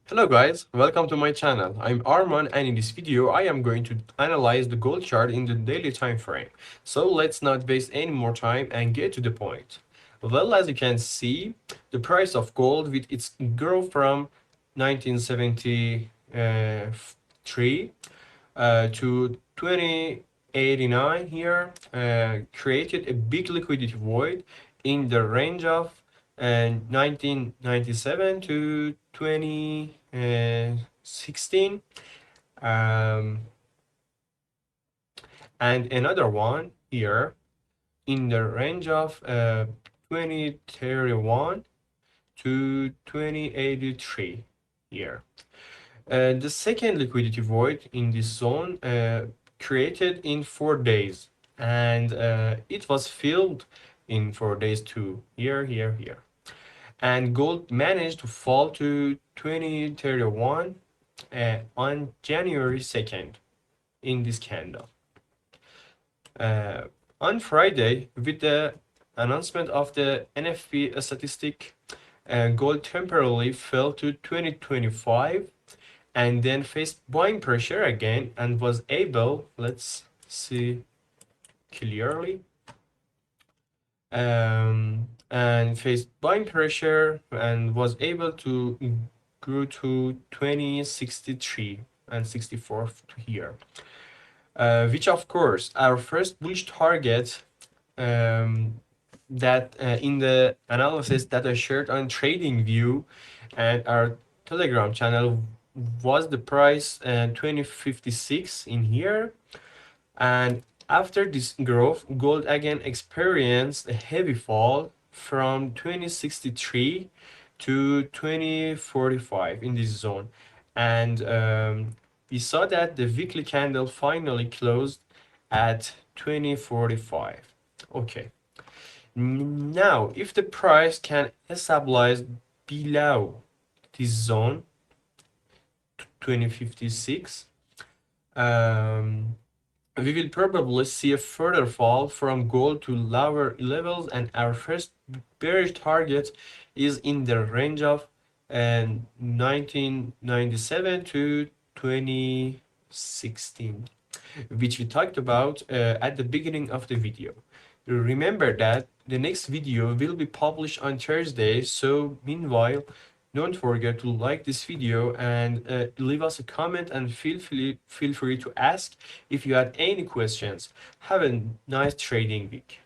Hello guys, welcome to my channel. I'm Arman and in this video I am going to analyze the gold chart in the daily time frame. So let's not waste any more time and get to the point. Well, as you can see, the price of gold with its growth from 1973 to 2089 here created a big liquidity void in the range of 1997 to 2016, um, and another one here in the range of 2031 to 2083 here. The second liquidity void in this zone created in 4 days, and it was filled in 4 days too. Here. And gold managed to fall to 2031 on January 2nd in this candle. Uh, on Friday, with the announcement of the NFP statistic, gold temporarily fell to 2025 and then faced buying pressure again and was able, let's see clearly, and faced buying pressure and was able to grow to 2063 and 64 here, which of course our first bullish target, um, that in the analysis that I shared on TradingView and our Telegram channel was the price 2056 in here. And after this growth, gold again experienced a heavy fall from 2063 to 2045 in this zone. And we saw that the weekly candle finally closed at 2045. Okay. Now, if the price can stabilize below this zone, 2056, we will probably see a further fall from gold to lower levels, and our first bearish target is in the range of 1997 to 2016, which we talked about at the beginning of the video. Remember that the next video will be published on Thursday, so meanwhile, don't forget to like this video and leave us a comment, and feel free to ask if you had any questions. Have a nice trading week.